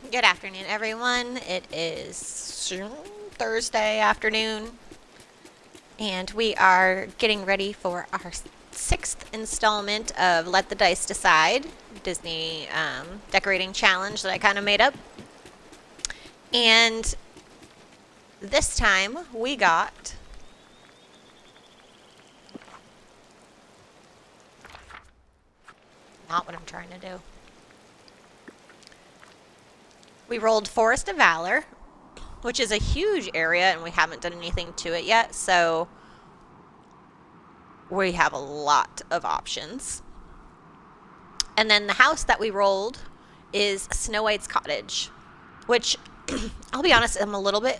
Good afternoon, everyone. It is Thursday afternoon, and we are getting ready for our sixth installment of Let the Dice Decide Disney decorating challenge that I kind of made up. And this time we got not what I'm trying to do. We rolled Forest of Valor, which is a huge area, and we haven't done anything to it yet, so we have a lot of options. And then the house that we rolled is Snow White's Cottage, which I'll be honest, I'm a little bit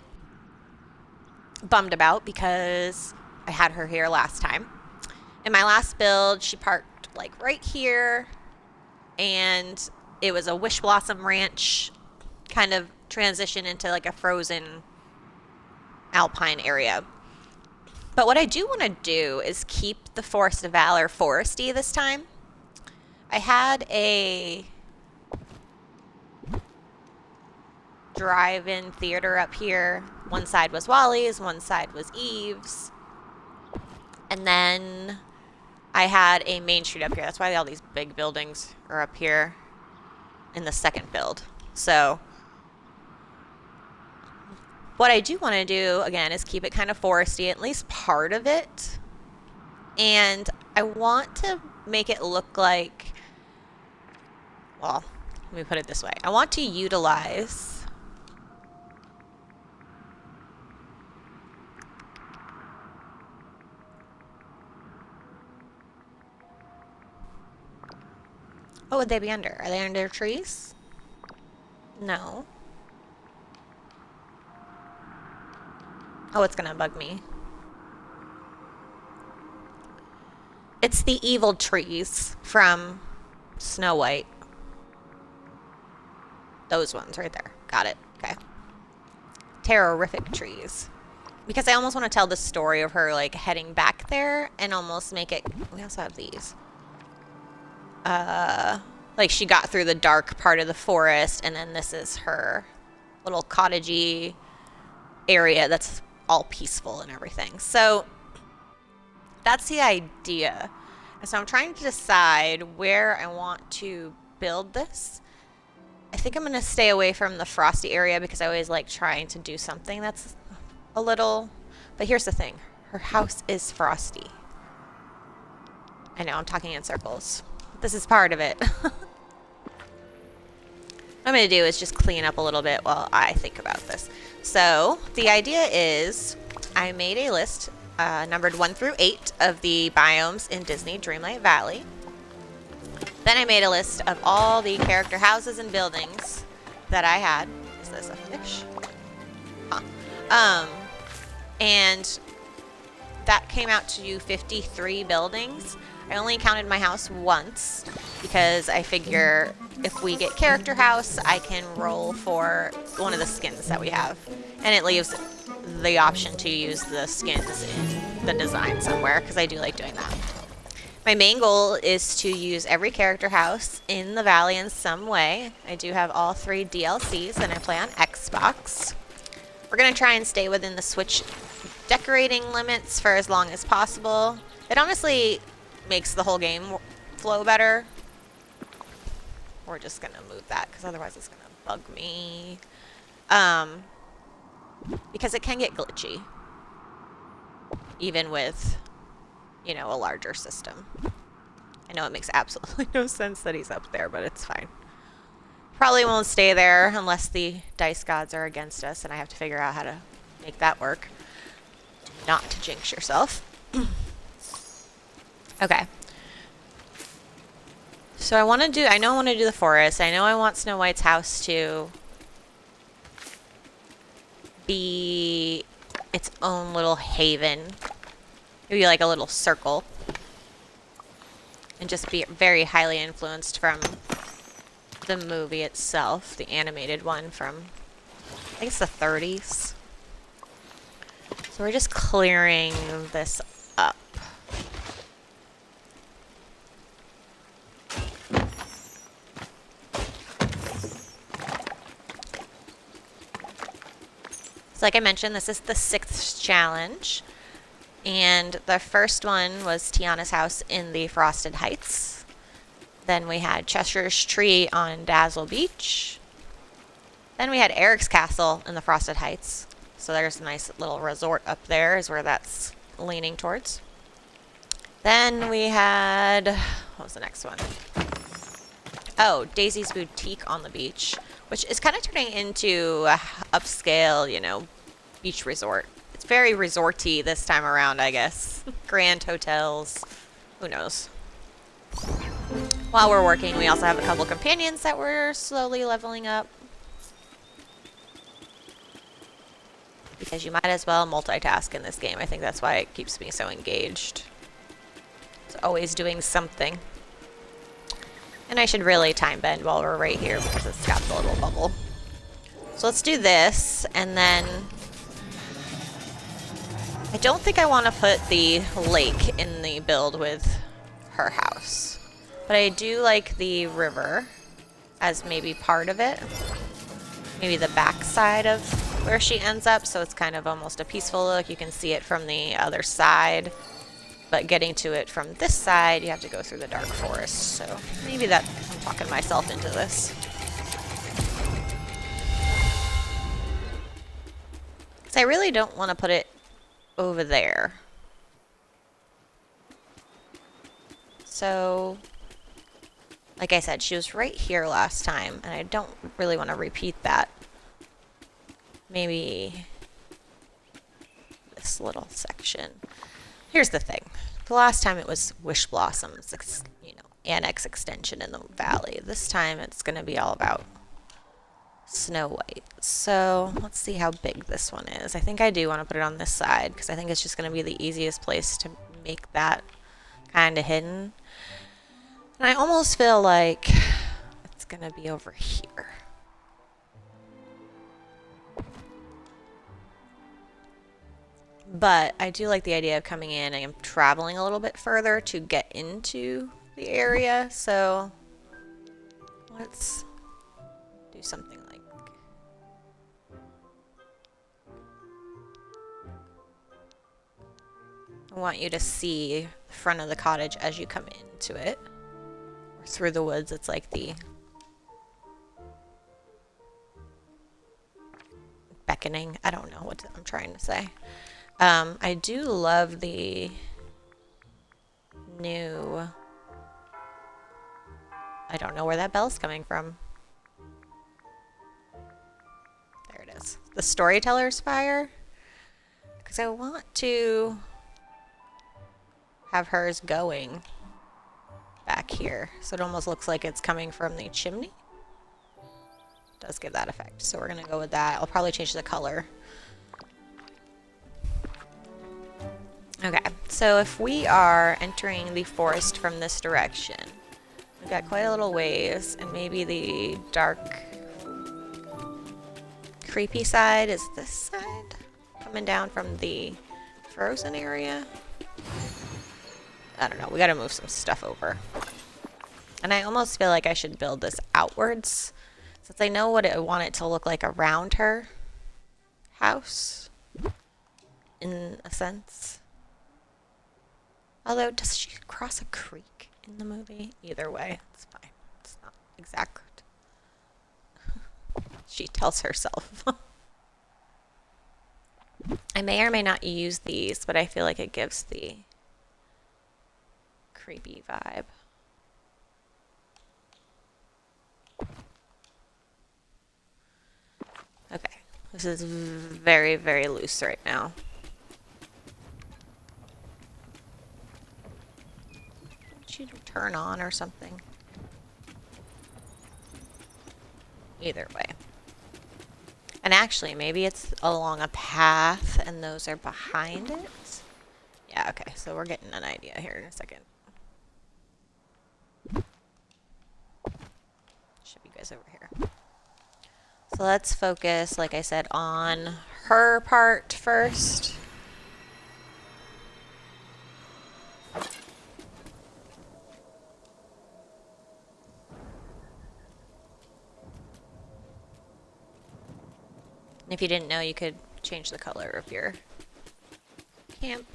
bummed about because I had her here last time. In my last build, she parked like right here, and it was a Wish Blossom Ranch kind of transition into like a frozen alpine area. But what I do want to do is keep the Forest of Valor foresty this time. I had a drive-in theater up here. One side was Wally's, one side was Eve's. And then I had a Main Street up here. That's why all these big buildings are up here in the second build. So what I do want to do, again, is keep it kind of foresty, at least part of it. And I want to make it look like, well, let me put it this way. I want to utilize what would they be under? Are they under trees? No. Oh, it's gonna bug me. It's the evil trees from Snow White. Those ones right there. Got it. Okay. Terrorific trees. Because I almost want to tell the story of her like heading back there and almost make it. We also have these. Like she got through the dark part of the forest, and then this is her little cottagey area that's all peaceful and everything. So that's the idea. And so I'm trying to decide where I want to build this. I think I'm going to stay away from the frosty area because I always like trying to do something that's a little... But here's the thing. Her house is frosty. I know, I'm talking in circles. This is part of it. What I'm going to do is just clean up a little bit while I think about this. So the idea is I made a list numbered 1 through 8 of the biomes in Disney Dreamlight Valley. Then I made a list of all the character houses and buildings that I had. Is this a fish? Huh. And that came out to 53 buildings. I only counted my house once because I figure if we get character house, I can roll for one of the skins that we have. And it leaves the option to use the skins in the design somewhere because I do like doing that. My main goal is to use every character house in the valley in some way. I do have all 3 DLCs and I play on Xbox. We're going to try and stay within the Switch decorating limits for as long as possible. It honestly makes the whole game flow better. We're just going to move that because otherwise it's going to bug me. Because it can get glitchy. Even with, you know, a larger system. I know it makes absolutely no sense that he's up there, but it's fine. Probably won't stay there unless the dice gods are against us and I have to figure out how to make that work. Not to jinx yourself. Okay. So I want to do, I know I want to do the forest. I know I want Snow White's house to be its own little haven. Maybe like a little circle. And just be very highly influenced from the movie itself. The animated one from, I guess, the 30s. So we're just clearing this up. So like I mentioned, this is the 6th challenge. And the first one was Tiana's house in the Frosted Heights. Then we had Cheshire's Tree on Dazzle Beach. Then we had Eric's Castle in the Frosted Heights. So there's a nice little resort up there is where that's leaning towards. Then we had, what was the next one? Oh, Daisy's Boutique on the beach, which is kind of turning into a upscale, you know, beach resort. It's very resorty this time around, I guess. Grand hotels, who knows. While we're working, we also have a couple companions that we're slowly leveling up. Because you might as well multitask in this game. I think that's why it keeps me so engaged. It's always doing something. And I should really time bend while we're right here because it's got the little bubble. So let's do this, and then I don't think I want to put the lake in the build with her house. But I do like the river as maybe part of it. Maybe the back side of where she ends up, so it's kind of almost a peaceful look. You can see it from the other side. But getting to it from this side, you have to go through the dark forest. So maybe that I'm talking myself into this. Because I really don't want to put it over there. So, like I said, she was right here last time, and I don't really want to repeat that. Maybe this little section. Here's the thing. The last time it was Wish Blossom's, you know, annex extension in the valley. This time it's going to be all about Snow White. So let's see how big this one is. I think I do want to put it on this side because I think it's just going to be the easiest place to make that kind of hidden. And I almost feel like it's going to be over here. But I do like the idea of coming in and traveling a little bit further to get into the area. So let's do something like, I want you to see the front of the cottage as you come into it. Or through the woods, it's like the beckoning. I don't know what I'm trying to say. I do love the new, I don't know where that bell's coming from. There it is. The Storyteller's Fire. Because I want to have hers going back here. So it almost looks like it's coming from the chimney. It does give that effect. So we're going to go with that. I'll probably change the color. Okay, so if we are entering the forest from this direction, we've got quite a little ways, and maybe the dark, creepy side is this side, coming down from the frozen area. I don't know, we gotta move some stuff over. And I almost feel like I should build this outwards, since I know what I want it to look like around her house, in a sense. Although, does she cross a creek in the movie? Either way, it's fine. It's not exact. She tells herself. I may or may not use these, but I feel like it gives the creepy vibe. Okay, this is very, very loose right now. You turn on or something. Either way. And actually, maybe it's along a path and those are behind it. Yeah, okay, so we're getting an idea here in a second. Should be guys over here. So let's focus, like I said, on her part first. And if you didn't know, you could change the color of your camp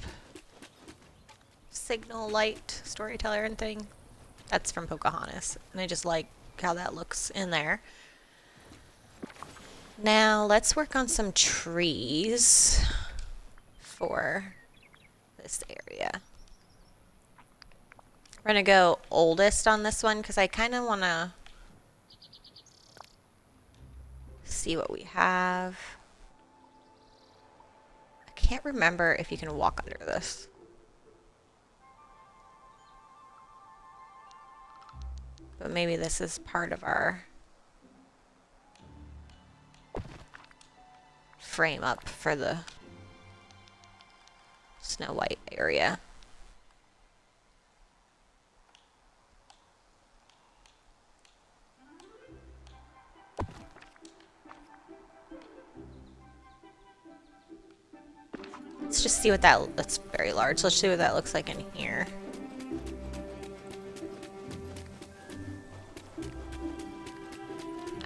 signal light storyteller and thing. That's from Pocahontas, and I just like how that looks in there. Now let's work on some trees for this area. We're gonna go oldest on this one because I kind of want to see what we have. I can't remember if you can walk under this. But maybe this is part of our frame up for the Snow White area. Let's just see what that's very large. Let's see what that looks like in here.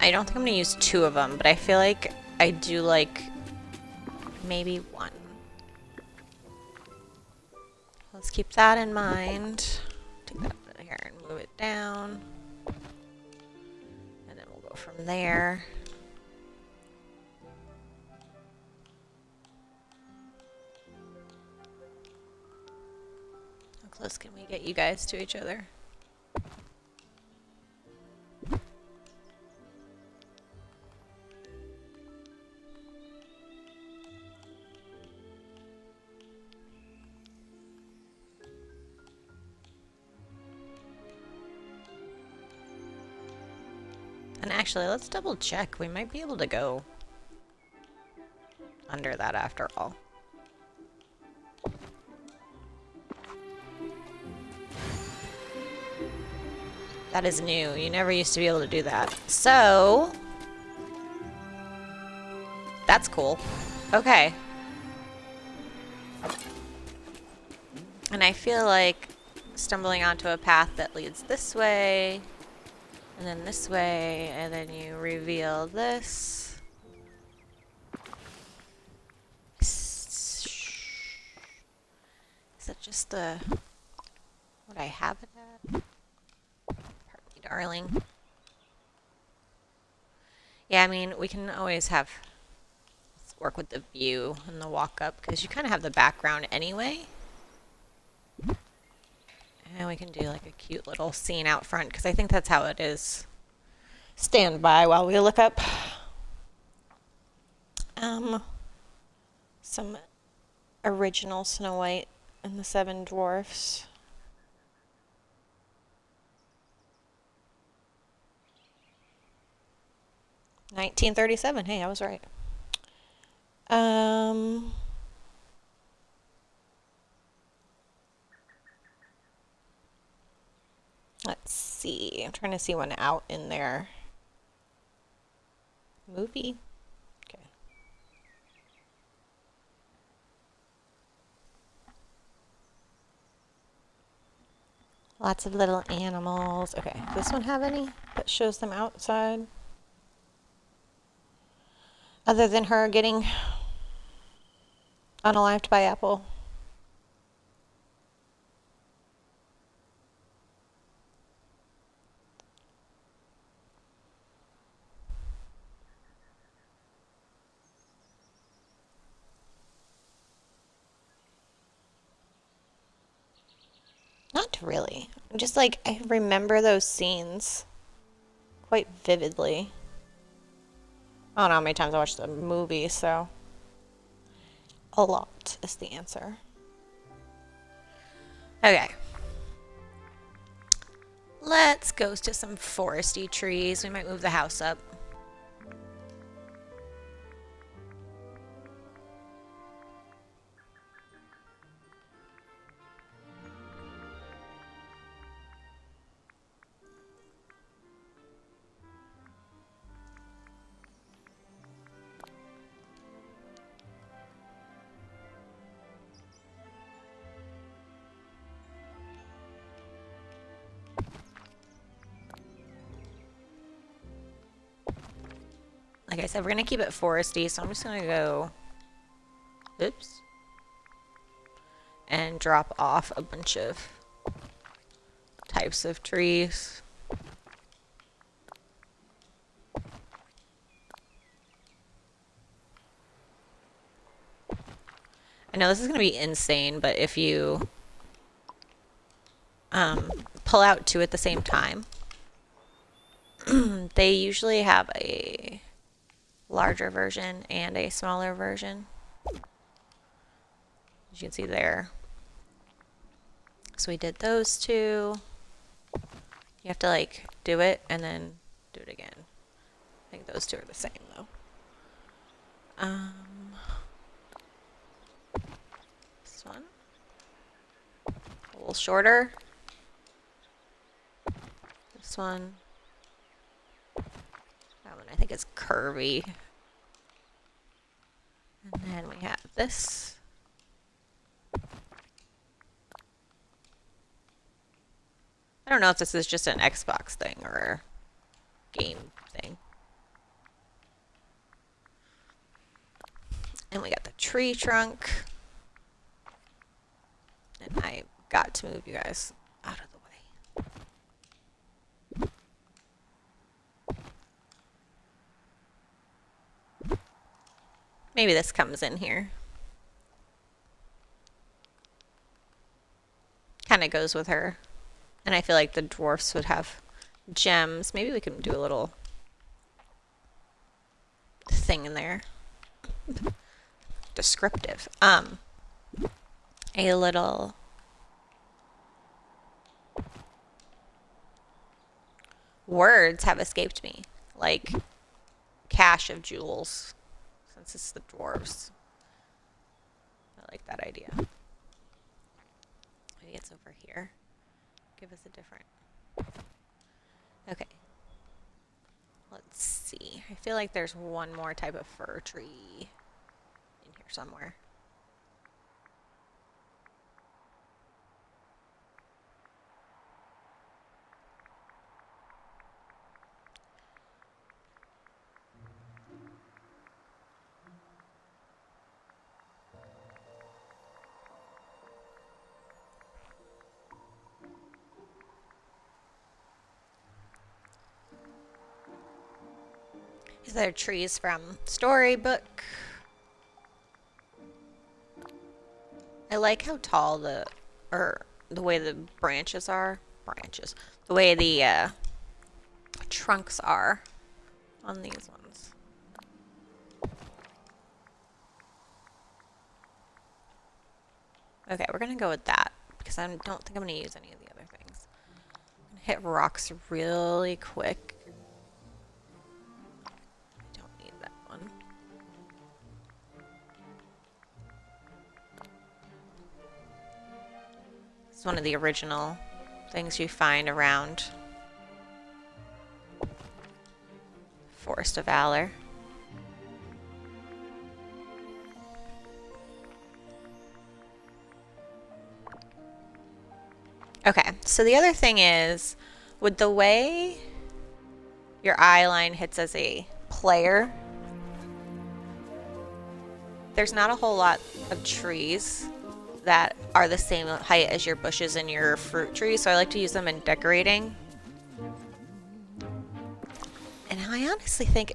I don't think I'm gonna use 2 of them, but I feel like I do like maybe 1. Let's keep that in mind. Take that out of here and move it down. And then we'll go from there. How close can we get you guys to each other? And actually, let's double check. We might be able to go under that after all. That is new. You never used to be able to do that. So, that's cool. Okay. And I feel like stumbling onto a path that leads this way, and then this way, and then you reveal this. Is that just the... what I have it at? Pardon me, darling. Yeah, I mean, we can always have... let's work with the view and the walk up, because you kind of have the background anyway. And we can do like a cute little scene out front, because I think that's how it is. Stand by while we look up some original Snow White and the 7 Dwarfs. $1937. Hey, I was right. Let's see. I'm trying to see one out in their movie. Okay. Lots of little animals. Okay. Does this one have any that shows them outside? Other than her getting unalived by Apple. Not really. Just like, I remember those scenes quite vividly. I don't know how many times I watched the movie, so a lot is the answer. Okay. Let's go to some foresty trees. We might move the house up. Like I said, we're going to keep it foresty, so I'm just going to go Oops. And drop off a bunch of types of trees. I know this is going to be insane, but if you pull out two at the same time, they usually have a larger version and a smaller version. As you can see there. So we did those two. You have to like do it and then do it again. I think those two are the same though. This one. A little shorter. This one. That one I think is curvy. And then we have this. I don't know if this is just an Xbox thing or a game thing. And we got the tree trunk. And I got to move you guys out of the way. Maybe this comes in here. Kind of goes with her. And I feel like the dwarfs would have gems. Maybe we can do a little thing in there. Descriptive. A little words have escaped me. Like cache of jewels. Since it's the dwarves. I like that idea. Maybe it's over here. Give us a different. Okay. Let's see. I feel like there's one more type of fir tree in here somewhere. These are trees from Storybook. I like how tall the way the branches are. The way the trunks are on these ones. Okay, we're gonna go with that because I don't think I'm gonna use any of the other things. I'm gonna hit rocks really quick. It's one of the original things you find around Forest of Valor. Okay, so the other thing is, with the way your eye line hits as a player, there's not a whole lot of trees that are the same height as your bushes and your fruit trees, so I like to use them in decorating. And I honestly think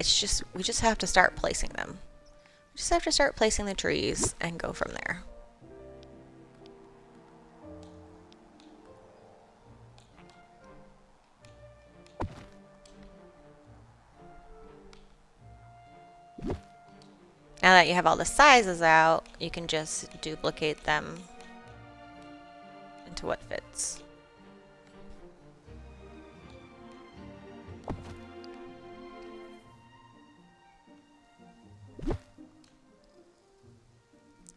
we just have to start placing them. We just have to start placing the trees and go from there. Now that you have all the sizes out, you can just duplicate them into what fits.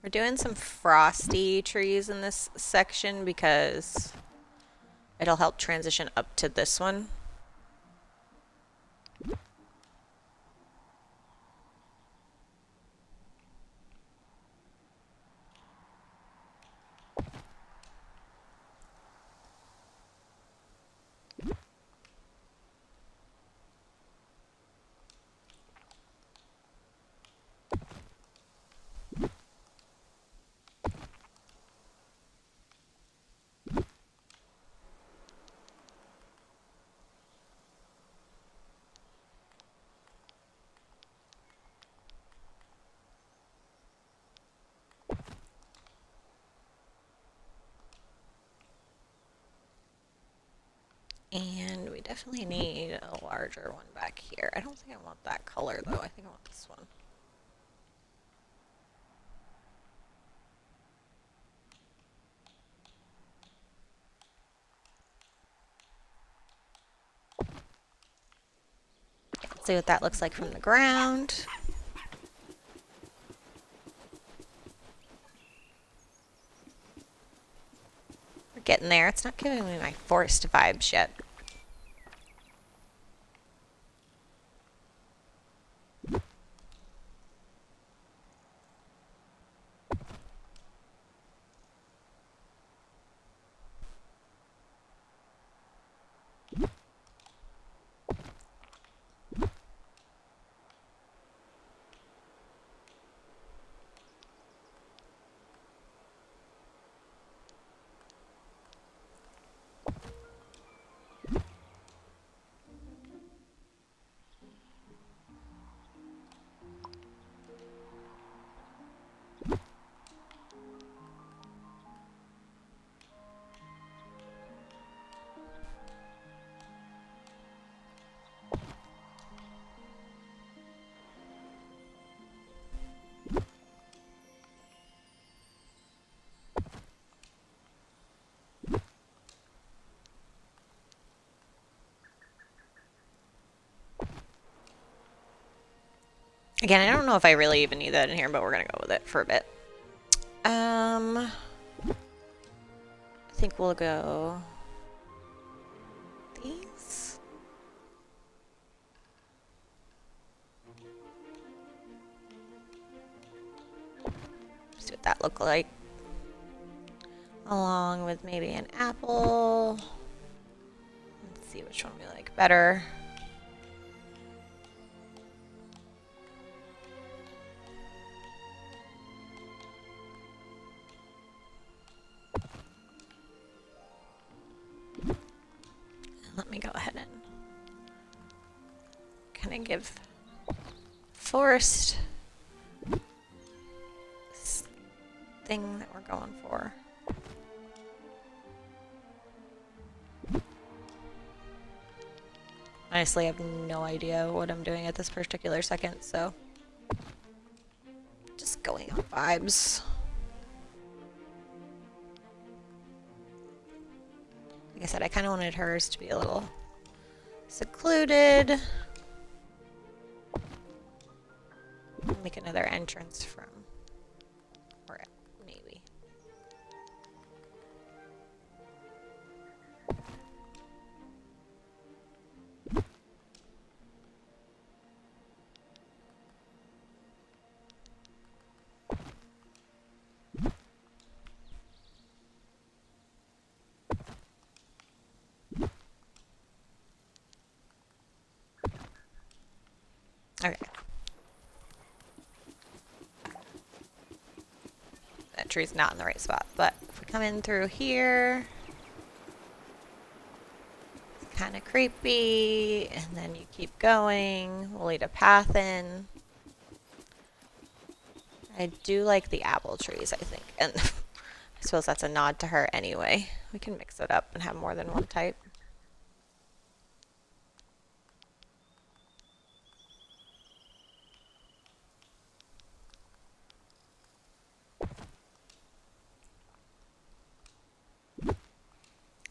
We're doing some frosty trees in this section because it'll help transition up to this one. And we definitely need a larger one back here. I don't think I want that color though. I think I want this one. Let's see what that looks like from the ground. We're getting there. It's not giving me my forest vibes yet. Again, I don't know if I really even need that in here, but we're gonna go with it for a bit. I think we'll go these. See what that look like. Along with maybe an apple. Let's see which one we like better. Let me go ahead and kind of give forest this thing that we're going for. Honestly, I have no idea what I'm doing at this particular second, so just going on vibes. Like I said, I kind of wanted hers to be a little secluded. Make another entrance from, or maybe. Okay. That tree's not in the right spot, but if we come in through here, it's kind of creepy, and then you keep going, we'll lead a path in. I do like the apple trees, I think, and I suppose that's a nod to her anyway. We can mix it up and have more than one type.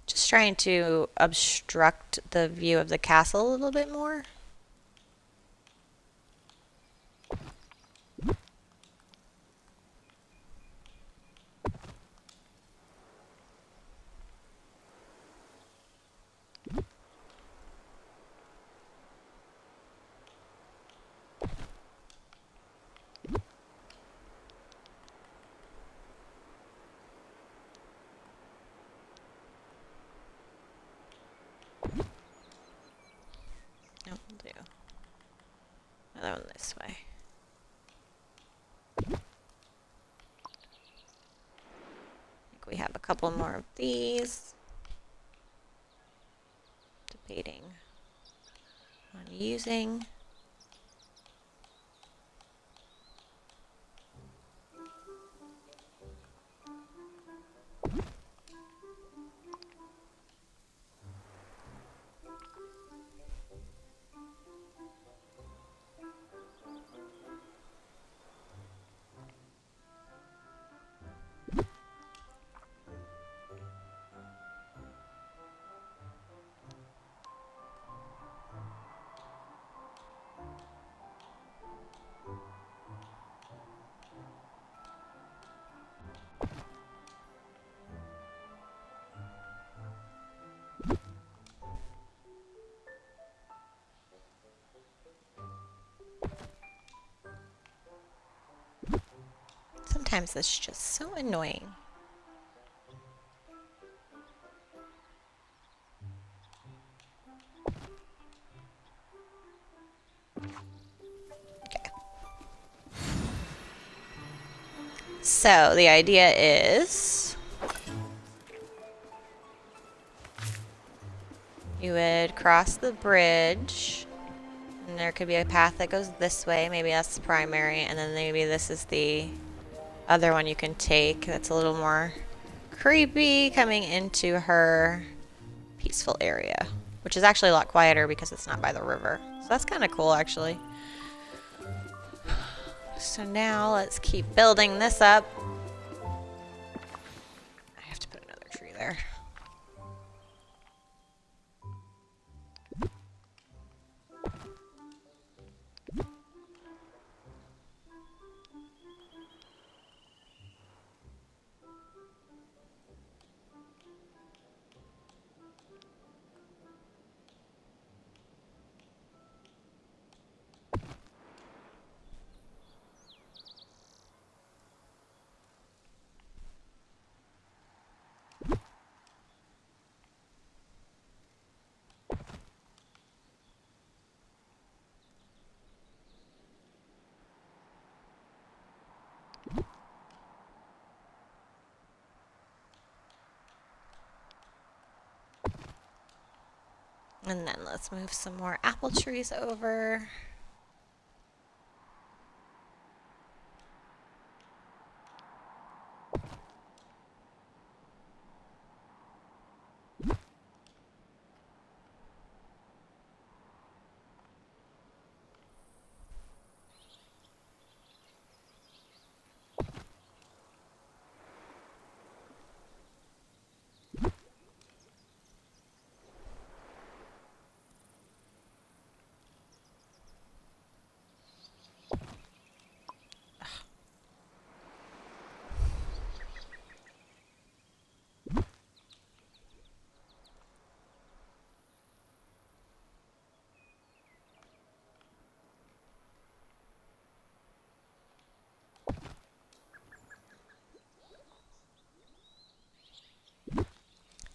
Just trying to obstruct the view of the castle a little bit more. Another one this way. I think we have a couple more of these. Debating on using. Sometimes this is just so annoying. Okay. So the idea is you would cross the bridge, and there could be a path that goes this way. Maybe that's the primary, and then maybe this is the other one you can take that's a little more creepy, coming into her peaceful area, which is actually a lot quieter because it's not by the river. So that's kind of cool, actually. So now let's keep building this up. I have to put another tree there. And then let's move some more apple trees over.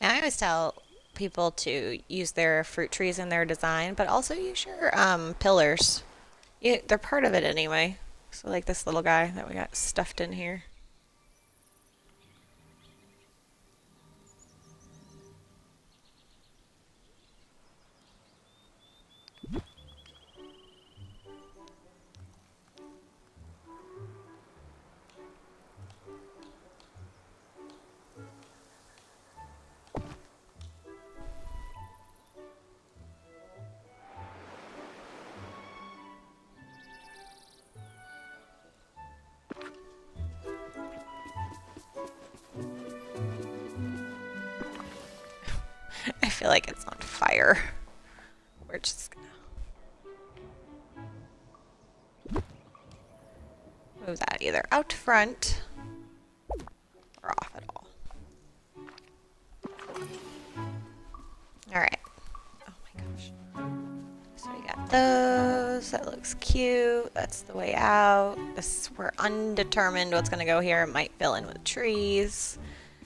Now, I always tell people to use their fruit trees in their design, but also use your pillars. They're part of it anyway. So like this little guy that we got stuffed in here. I feel like it's on fire. We're just gonna move that either out front or off at all. Alright. Oh my gosh. So we got those. That looks cute. That's the way out. This, we're undetermined what's gonna go here. It might fill in with trees.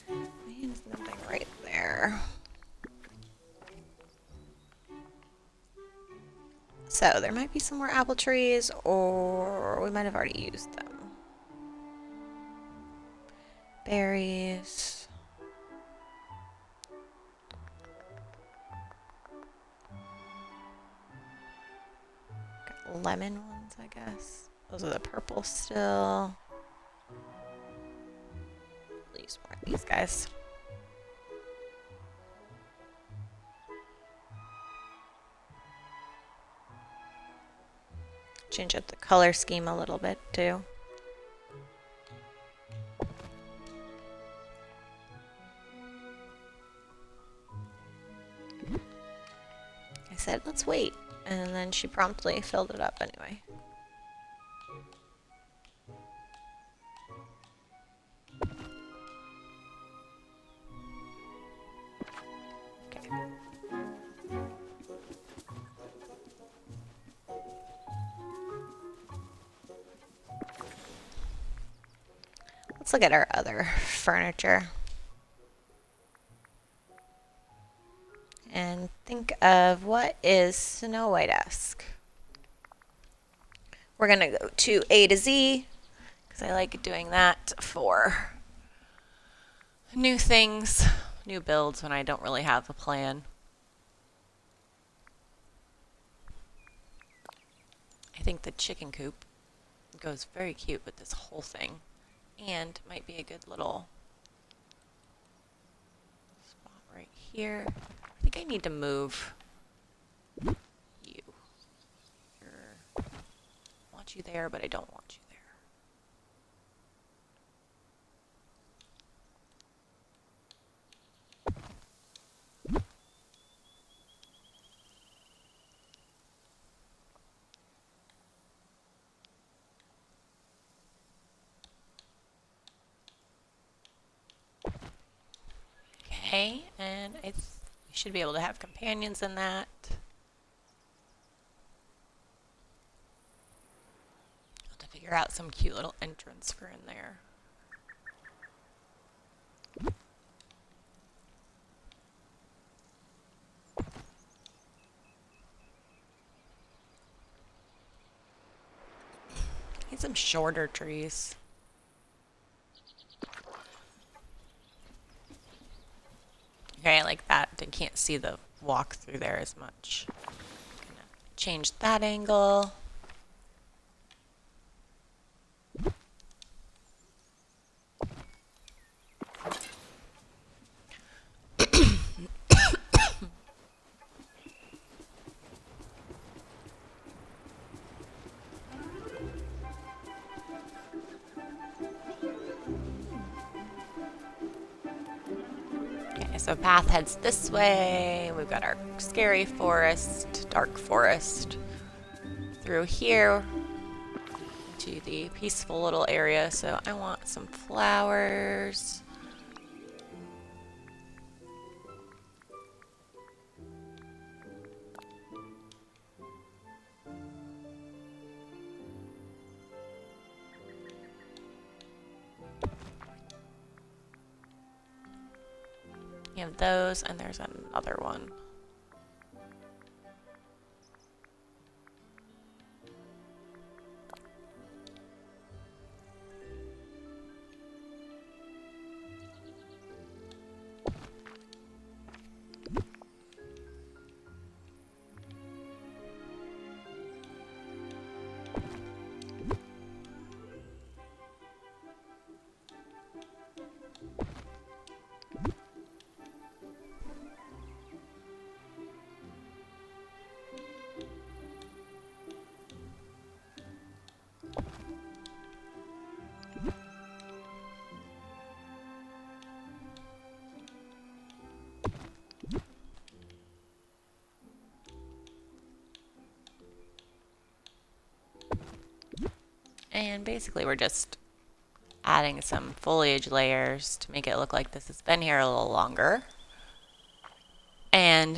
There's nothing right there. So there might be some more apple trees, or we might have already used them. Berries. Got lemon ones, I guess. Those are the purple still. We'll use more of these guys. Change up the color scheme a little bit too. I said, let's wait. And then she promptly filled it up anyway. Okay. Let's look at our other furniture and think of what is Snow White-esque. We're going to go to A to Z because I like doing that for new things, new builds when I don't really have a plan. I think the chicken coop goes very cute with this whole thing and might be a good little spot right here. I think I need to move you. I want you there, but I don't want you there. Okay, and we should be able to have companions in that. I'll have to figure out some cute little entrance for in there. Need some shorter trees. Okay, I like that. I can't see the walk through there as much. Gonna change that angle. So path heads this way. We've got our scary forest, dark forest through here to the peaceful little area. So I want some flowers. You have those, and there's another one. And basically we're just adding some foliage layers to make it look like this has been here a little longer. And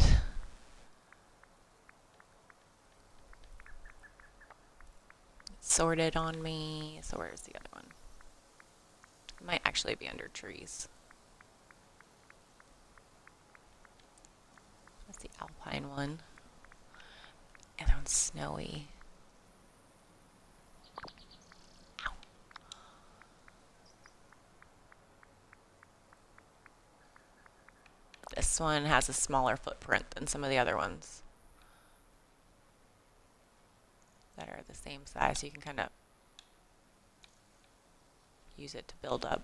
it's sorted on me. So where's the other one? It might actually be under trees. That's the alpine one. And that one's snowy. This one has a smaller footprint than some of the other ones that are the same size, so you can kind of use it to build up.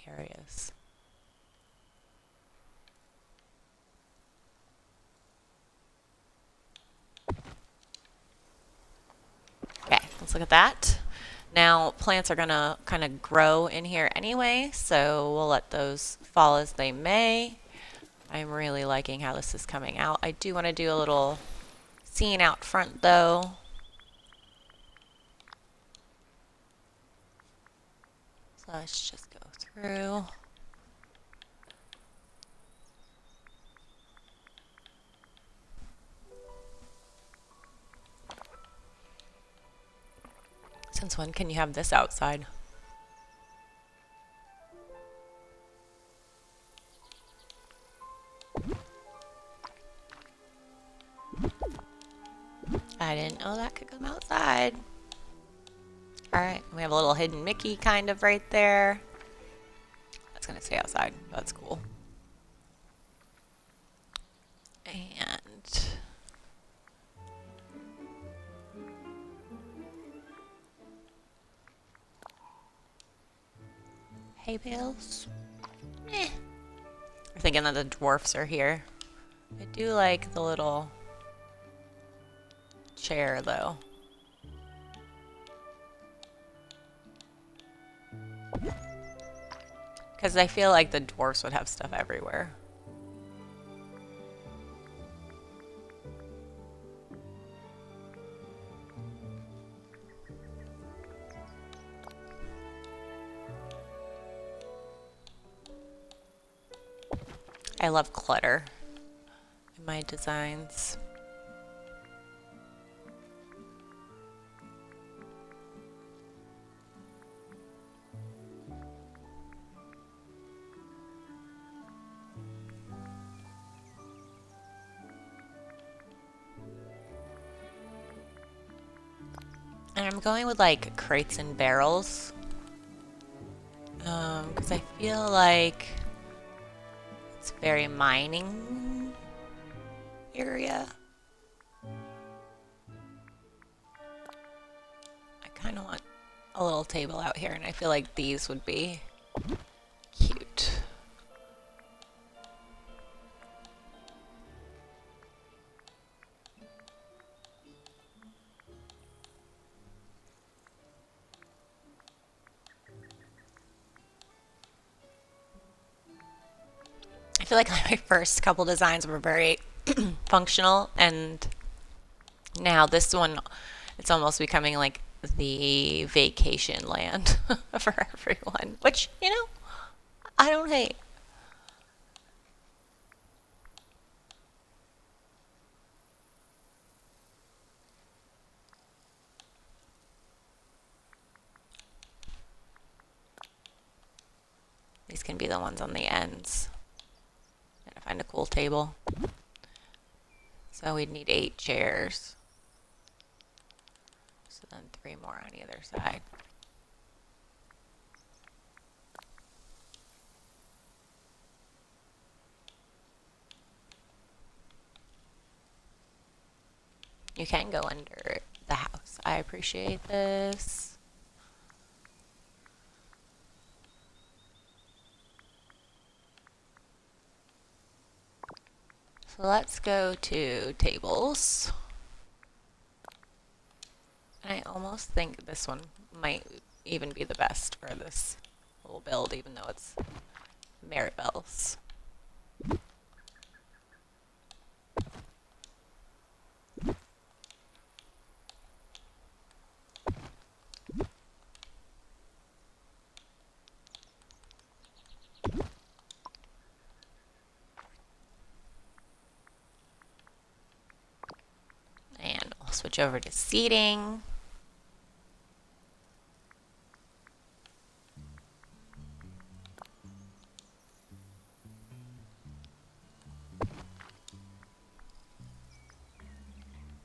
Areas. Okay, let's look at that. Now, plants are going to kind of grow in here anyway, so we'll let those fall as they may. I'm really liking how this is coming out. I do want to do a little scene out front, though. So let's just go through. Since when can you have this outside? I didn't know that could come outside. Alright, we have a little hidden Mickey kind of right there. That's gonna stay outside. That's cool. And hay bales. We're thinking that the dwarfs are here. I do like the little chair though. Because I feel like the dwarfs would have stuff everywhere. I love clutter in my designs. And I'm going with like crates and barrels. Because I feel like it's very mining area. I kind of want a little table out here, and I feel like these would be cute. I feel like my first couple designs were very functional, and now this one, it's almost becoming like the vacation land for everyone, which, you know, I don't hate. These can be the ones on the ends. Gotta find a cool table. So we'd need 8 chairs. So then 3 more on either side. You can go under the house. I appreciate this. So let's go to tables. And I almost think this one might even be the best for this little build, even though it's Maribel's. And we'll switch over to seating.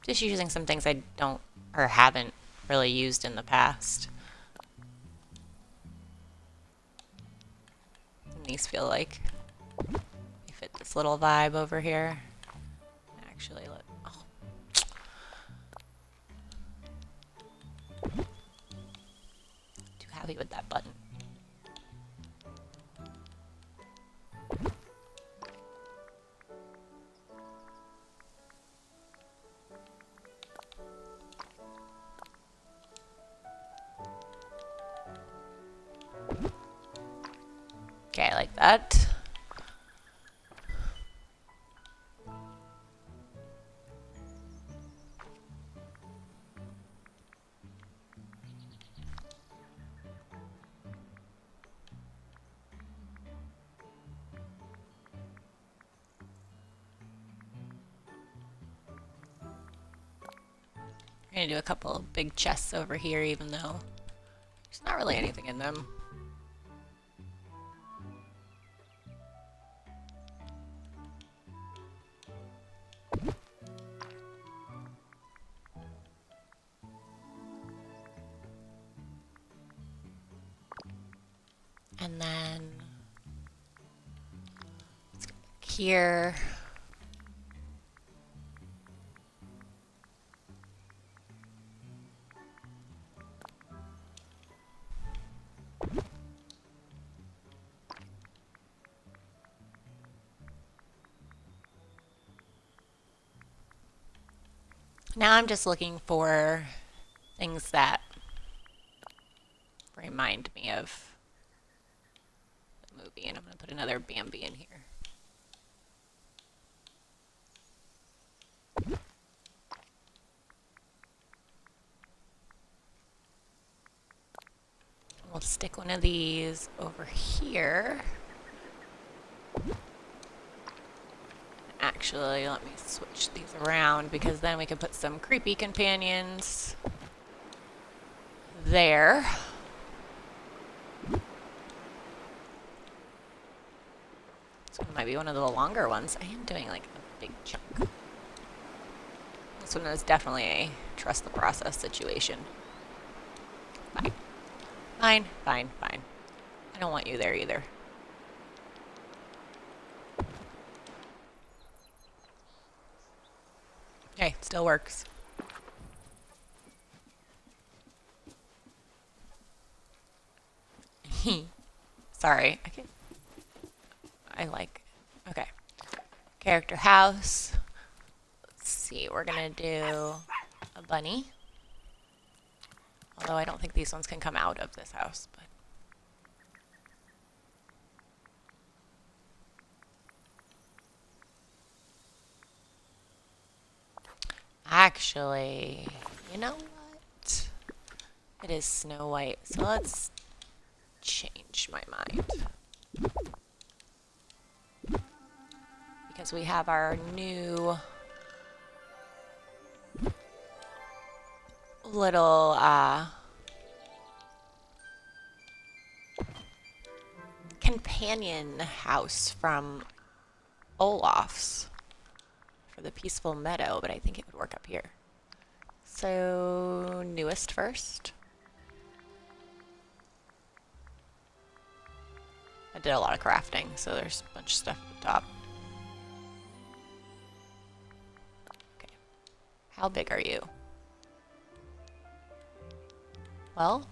Just using some things I don't or haven't really used in the past. And these feel like they fit this little vibe over here. Actually, too happy with that button. Okay, I like that. I'm gonna do a couple of big chests over here, even though there's not really anything in them. And then let's go back here. Now I'm just looking for things that remind me of the movie, and I'm going to put another Bambi in here. We'll stick one of these over here. Actually, let me switch these around because then we can put some creepy companions there. This one might be one of the longer ones. I am doing like a big chunk. This one is definitely a trust the process situation. Fine. Fine, fine, fine. I don't want you there either. Okay, still works. Sorry. I like. Okay. Character house. Let's see. We're gonna do a bunny. Although I don't think these ones can come out of this house, but. Actually, you know what? It is Snow White, so let's change my mind. Because we have our new little companion house from Olaf's for the peaceful meadow, but I think it would work up here. So, newest first. I did a lot of crafting, so there's a bunch of stuff at the top. Okay. How big are you? Well,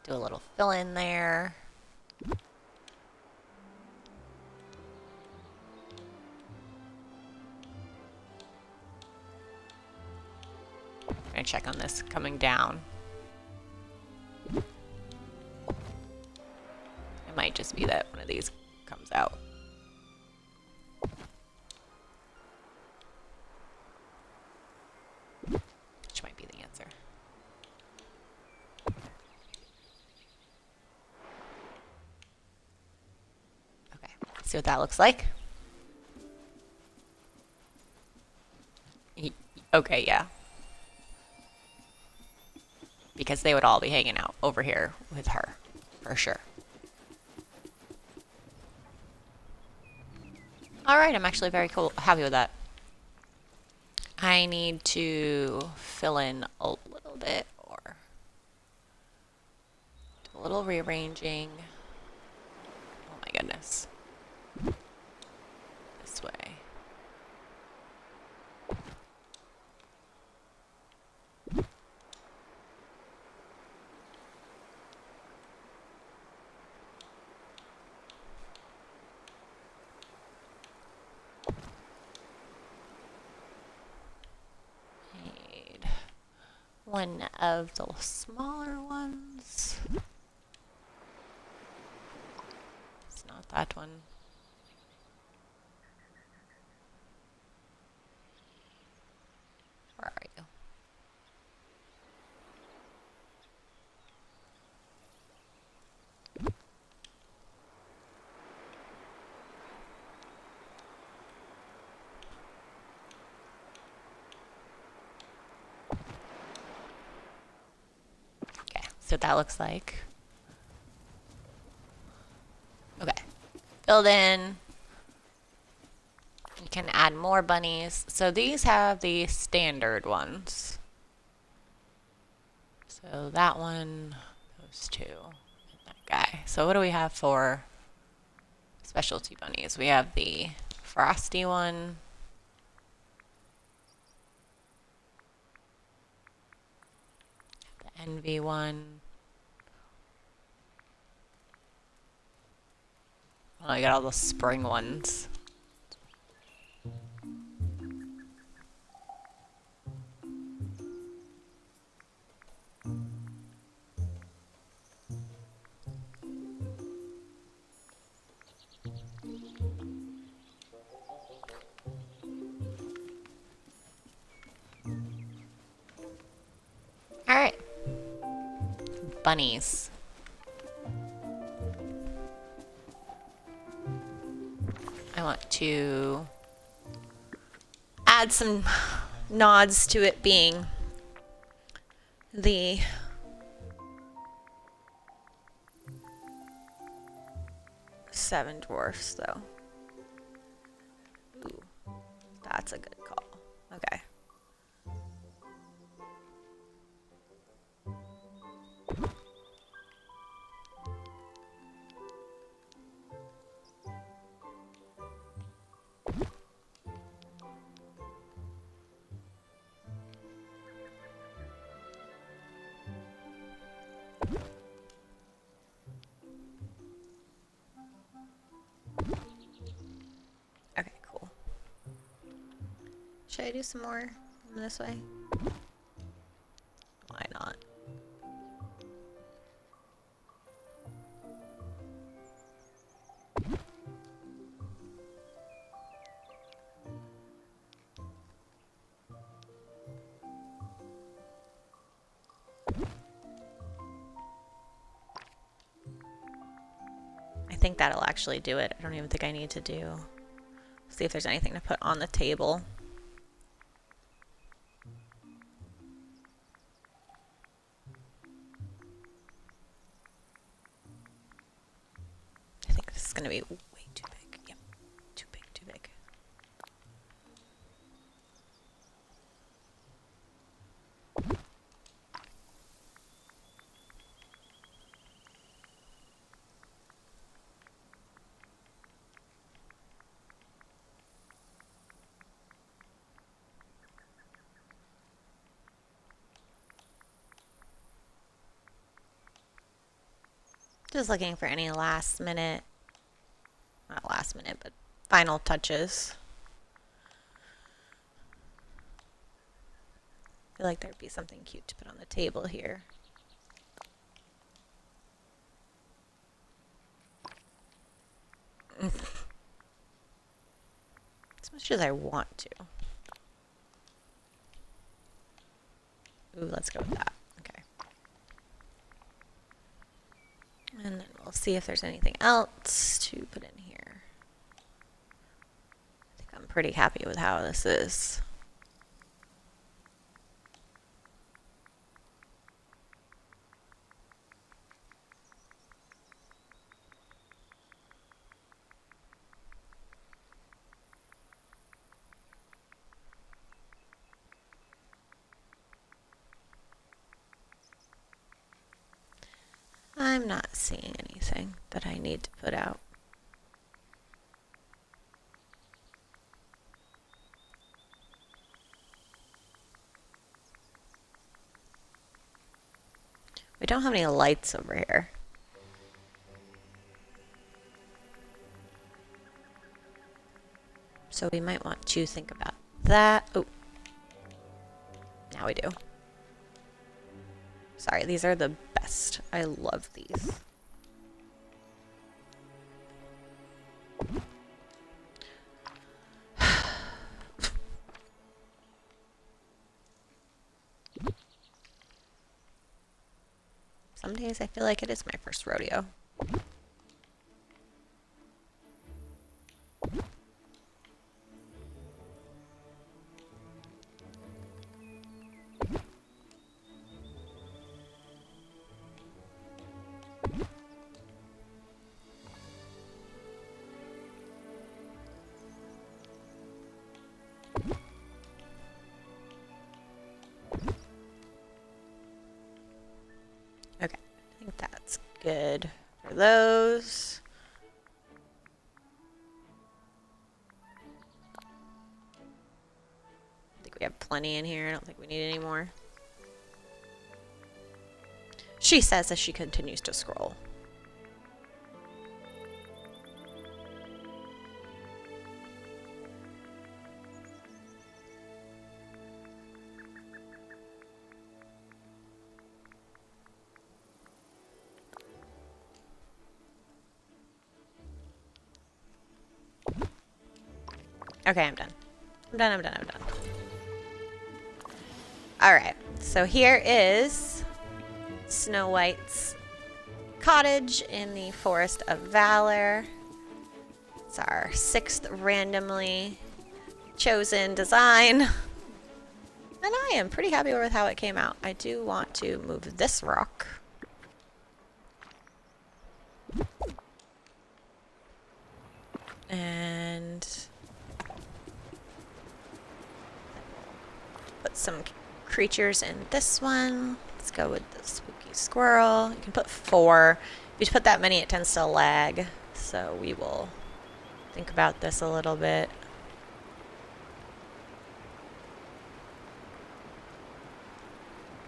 do a little fill in there. I'm gonna check on this coming down. It might just be that one of these comes out. Which might be the answer. Okay, see what that looks like. Okay, yeah. Because they would all be hanging out over here with her, for sure. Alright, I'm actually very happy with that. I need to fill in a little bit, or do a little rearranging. Oh my goodness. This way. One of the smaller ones. It's not that one. what that looks like. Okay. Build in. You can add more bunnies. So these have the standard ones. So that one, those two, and that guy. So what do we have for specialty bunnies? We have the frosty one. The envy one. Oh, I got all the spring ones. All right. Bunnies. I want to add some nods to it being the seven dwarfs, though. Ooh, that's a good call. Okay. Okay, cool. Should I do some more this way? Why not? I think that'll actually do it. I don't even think I need to see if there's anything to put on the table. I think this is going to be way too big. Yep, too big, too big. Just looking for any last minute, not last minute, but final touches. I feel like there'd be something cute to put on the table here. As much as I want to. Ooh, let's go with that. Okay. And then we'll see if there's anything else to put in here. I think I'm pretty happy with how this is. I'm not seeing anything that I need to put out. We don't have any lights over here. So we might want to think about that. Oh, now we do. Sorry, these are the best. I love these. Some days I feel like it is my first rodeo. good for those. I think we have plenty in here. I don't think we need any more. She says as she continues to scroll. Okay, I'm done. I'm done. Alright, so here is Snow White's cottage in the Forest of Valor. It's our 6th randomly chosen design. And I am pretty happy with how it came out. I do want to move this rock. And put some creatures in this one. Let's go with the spooky squirrel. You can put 4. If you put that many, it tends to lag. So we will think about this a little bit.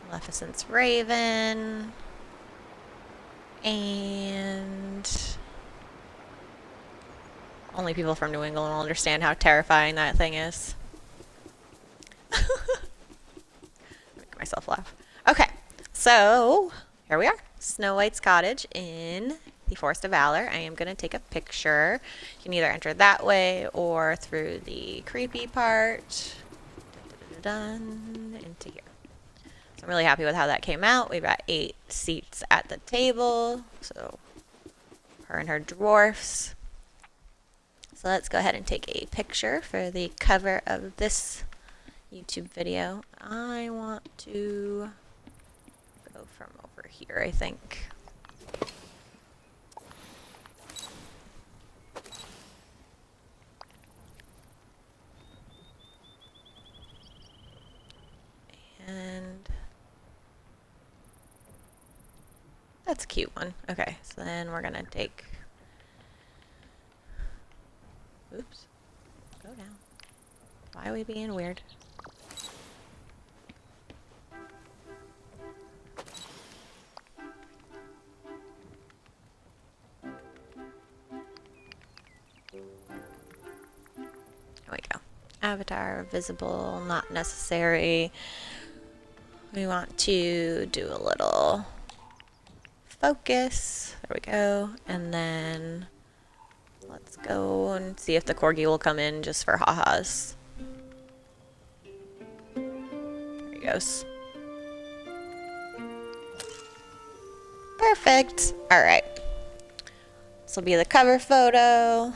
Maleficent's Raven. And only people from New England will understand how terrifying that thing is. Make myself laugh. Okay, so here we are. Snow White's cottage in the Forest of Valor. I am going to take a picture. You can either enter that way or through the creepy part. Dun, into here. So I'm really happy with how that came out. We've got 8 seats at the table. So her and her dwarfs. So let's go ahead and take a picture for the cover of this YouTube video. I want to go from over here, I think. And that's a cute one. Okay, so then we're gonna take, oops, go down. Why are we being weird? There we go. Avatar, visible, not necessary. We want to do a little focus. There we go. And then let's go and see if the corgi will come in just for ha-has. There he goes. Perfect. All right. This will be the cover photo.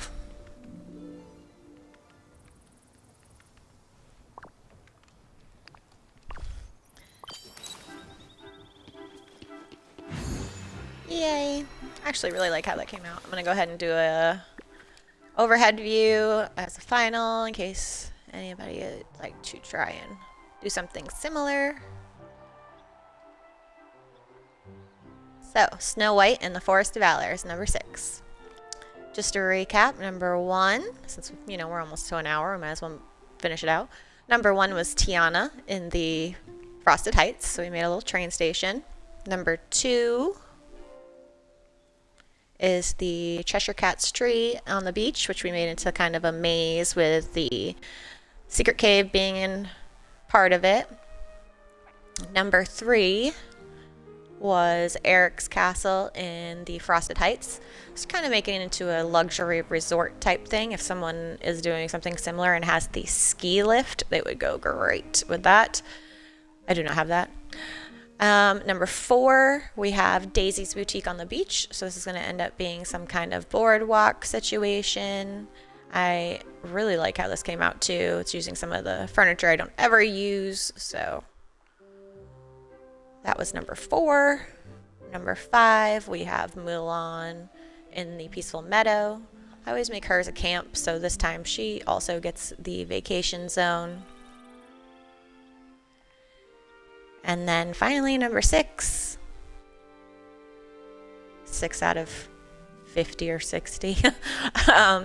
Yay. I actually really like how that came out. I'm going to go ahead and do a overhead view as a final in case anybody would like to try and do something similar. So, Snow White and the Forest of Valor is number 6. Just to recap, number 1, since we're almost to an hour, we might as well finish it out. Number 1 was Tiana in the Frosted Heights, so we made a little train station. Number 2 is the Cheshire Cat's tree on the beach, which we made into kind of a maze with the secret cave being in part of it. Number 3 was Eric's castle in the Frosted Heights. It's kind of making it into a luxury resort type thing. If someone is doing something similar and has the ski lift, they would go great with that. I do not have that. Number 4, we have Daisy's Boutique on the beach. So this is going to end up being some kind of boardwalk situation. I really like how this came out too. It's using some of the furniture I don't ever use. So that was number 4. Number 5, we have Mulan in the Peaceful Meadow. I always make hers a camp, so this time she also gets the vacation zone. And then finally, number 6, 6 out of 50 or 60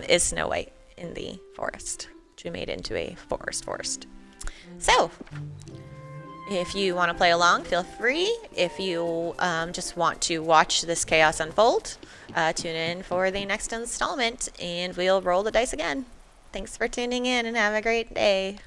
is Snow White in the forest, which we made into a forest. So, if you want to play along, feel free. If you just want to watch this chaos unfold, tune in for the next installment, and we'll roll the dice again. Thanks for tuning in, and have a great day.